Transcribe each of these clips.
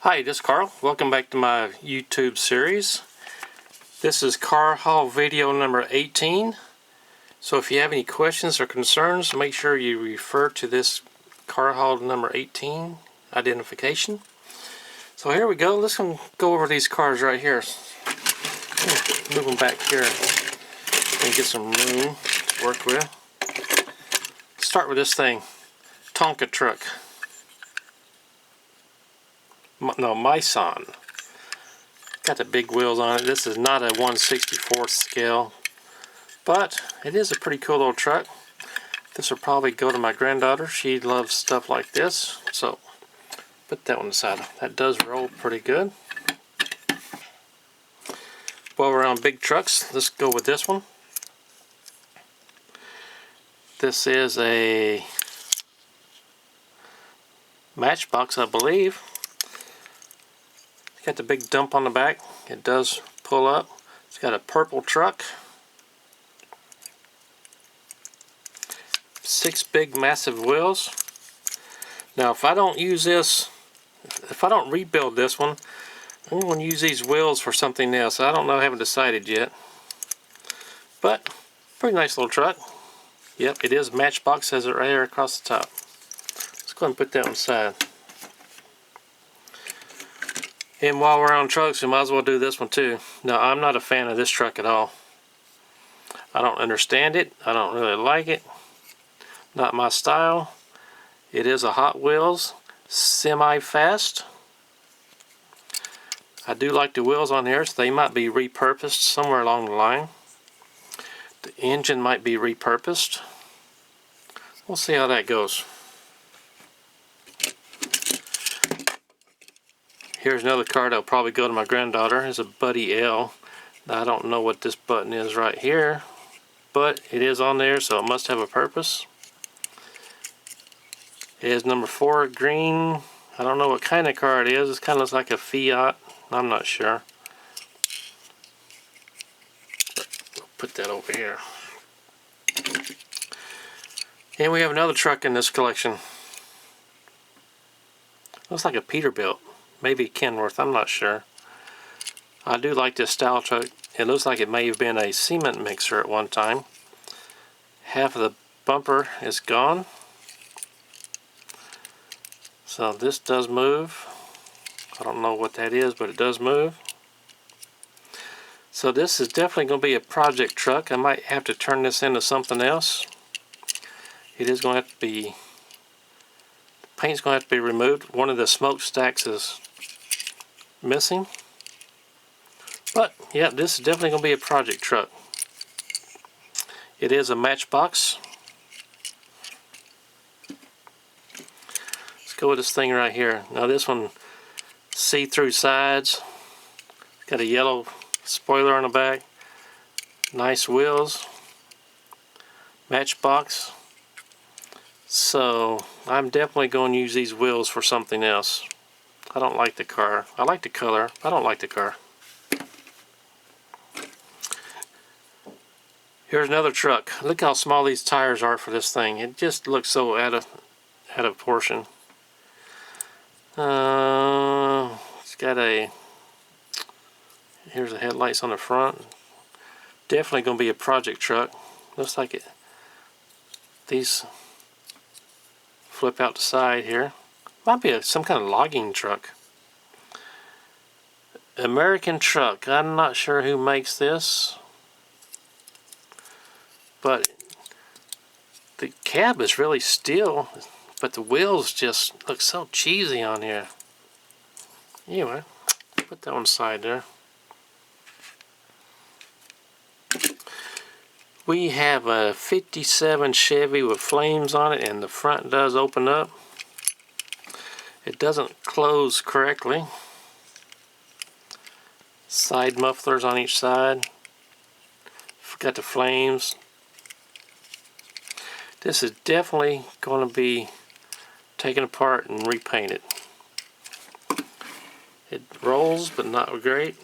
Hi, this is Carl. Welcome back to my YouTube series. This is car haul video number 18. So if you have any questions or concerns, make sure you refer to this car haul number 18 identification. So here we go. Let's go over these cars right here. Move them back here and get some room to work with. Start with this thing, Tonka truck. No, Maisto. Got the big wheels on it. This is not a 1/64th scale, but it is a pretty cool little truck. This will probably go to my granddaughter. She loves stuff like this, so put that one aside. That does roll pretty good. While we're on big trucks, let's go with this one. This is a Matchbox, I believe. Got the big dump on the back. It does pull up. It's got a purple truck. 6 big massive wheels. Now if I don't use this, if I don't rebuild this one, I'm going to use these wheels for something else. I don't know, I haven't decided yet. But pretty nice little truck. Yep, it is Matchbox, says it right here across the top. Let's go ahead and put that on the side. And while we're on trucks, we might as well do this one too. Now, I'm not a fan of this truck at all. I don't understand it. I don't really like it. Not my style. It is a Hot Wheels semi-fast. I do like the wheels on here, so they might be repurposed somewhere along the line. The engine might be repurposed. We'll see how that goes. Here's another car that'll probably go to my granddaughter. It's a Buddy L. Now, I don't know what this button is right here, but it is on there, so it must have a purpose. It is number 4, green. I don't know what kind of car it is. It kind of looks like a Fiat. I'm not sure. We'll put that over here. And we have another truck in this collection. Looks like a Peterbilt. Maybe Kenworth, I'm not sure. I do like this style truck. It looks like it may have been a cement mixer at one time. Half of the bumper is gone. So this does move. I don't know what that is, but it does move. So this is definitely going to be a project truck. I might have to turn this into something else. It is going to have to be, the paint's going to have to be removed. One of the smokestacks is missing. But yeah, this is definitely going to be a project truck. It is a Matchbox. Let's go with this thing right here. Now this one, see-through sides. Got a yellow spoiler on the back. Nice wheels. Matchbox. So I'm definitely going to use these wheels for something else. I don't like the car. I like the color. I don't like the car. Here's another truck. Look how small these tires are for this thing. It just looks so out of proportion. It's got a, here's the headlights on the front. Definitely going to be a project truck. Looks like it. These flip out the side here. Might be some kind of logging truck. American truck. I'm not sure who makes this, but the cab is really steel, but the wheels just look so cheesy on here. Anyway, put that on the side there. We have a 57 Chevy with flames on it, and the front does open up. It doesn't close correctly. Side mufflers on each side. Got the flames. This is definitely going to be taken apart and repainted. It rolls, but not great.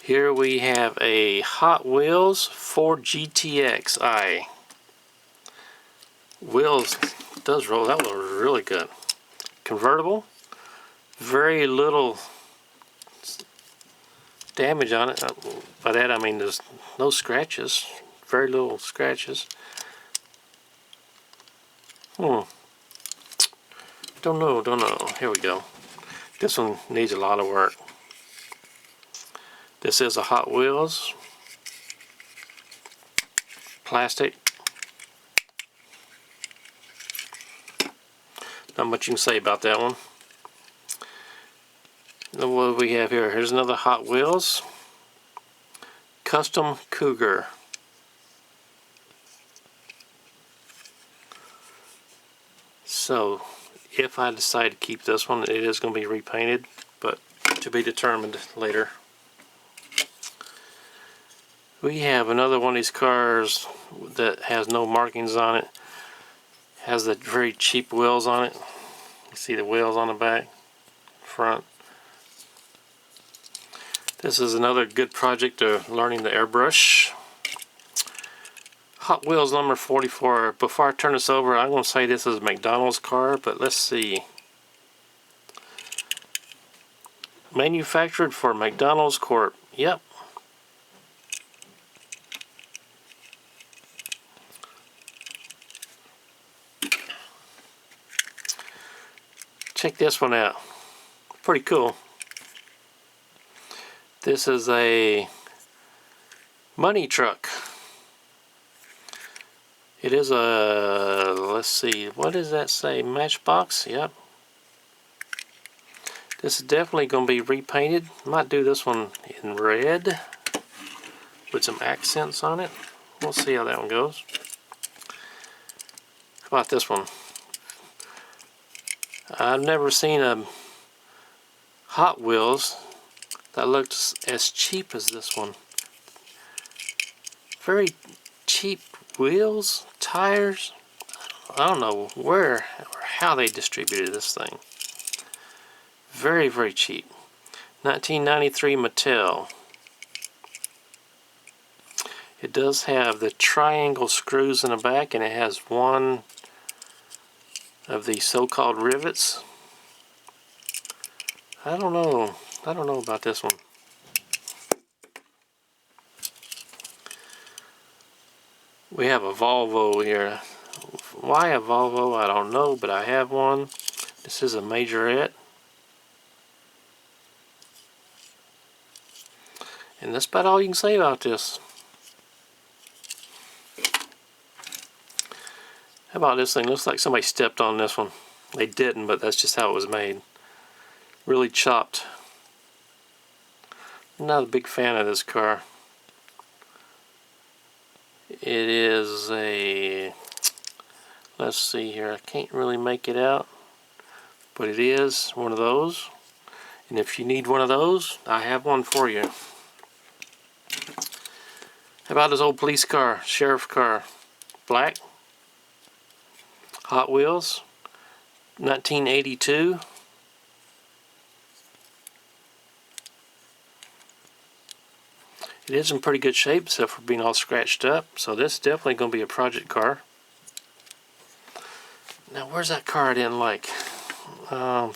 Here we have a Hot Wheels 4 GTX I. Wheels does roll. That was really good. Convertible. Very little damage on it. By that I mean there's no scratches. Very little scratches. Don't know. Here we go. This one needs a lot of work. This is a Hot Wheels. Plastic. Not much you can say about that one. Now what do we have here? Here's another Hot Wheels. Custom Cougar. So, if I decide to keep this one, it is going to be repainted, but to be determined later. We have another one of these cars that has no markings on it. Has the very cheap wheels on it. You see the wheels on the back, front. This is another good project of learning the airbrush. Hot Wheels number 44. Before I turn this over, I'm going to say this is a McDonald's car, but let's see. Manufactured for McDonald's Corp. Yep. Check this one out. Pretty cool. This is a money truck. It is a, let's see, what does that say? Matchbox? Yep. This is definitely going to be repainted. Might do this one in red with some accents on it. We'll see how that one goes. How about this one? I've never seen a Hot Wheels that looks as cheap as this one. Very cheap wheels, tires. I don't know where or how they distributed this thing. Very, very cheap. 1993 Mattel. It does have the triangle screws in the back, and it has one of the so-called rivets. I don't know about this one. We have a Volvo here. Why a Volvo, I don't know, but I have one. This is a majorette. And that's about all you can say about this. How about this thing? Looks like somebody stepped on this one. They didn't, but that's just how it was made. Really chopped. I'm not a big fan of this car. It is a, let's see here, I can't really make it out, but it is one of those. And if you need one of those, I have one for you. How about this old police car, sheriff car? Black. Hot Wheels. 1982. It is in pretty good shape, except for being all scratched up. So this is definitely going to be a project car. Now, where's that car I didn't like? That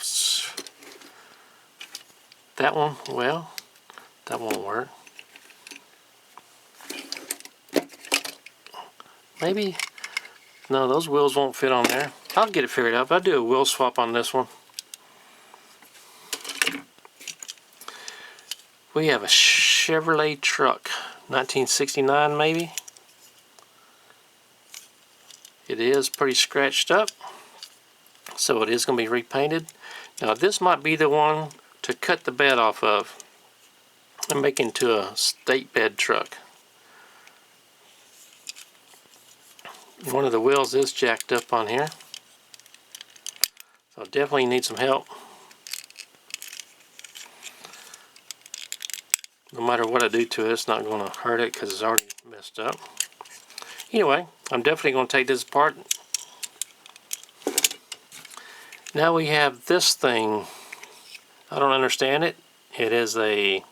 one? Well, that won't work. Maybe. No, those wheels won't fit on there. I'll get it figured out. I'll do a wheel swap on this one. We have a Chevrolet truck, 1969 maybe. It is pretty scratched up, so it is going to be repainted. Now this might be the one to cut the bed off of and make into a state bed truck. One of the wheels is jacked up on here, so definitely need some help. No matter what I do to it, it's not going to hurt it because it's already messed up. Anyway, I'm definitely going to take this apart. Now we have this thing. I don't understand it. It is a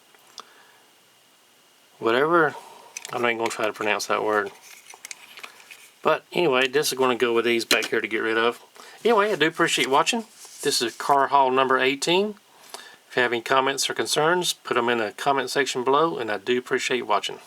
whatever. I'm not even going to try to pronounce that word. But anyway, this is going to go with these back here to get rid of. Anyway, I do appreciate watching. This is car haul number 18. If you have any comments or concerns, put them in the comment section below, and I do appreciate watching.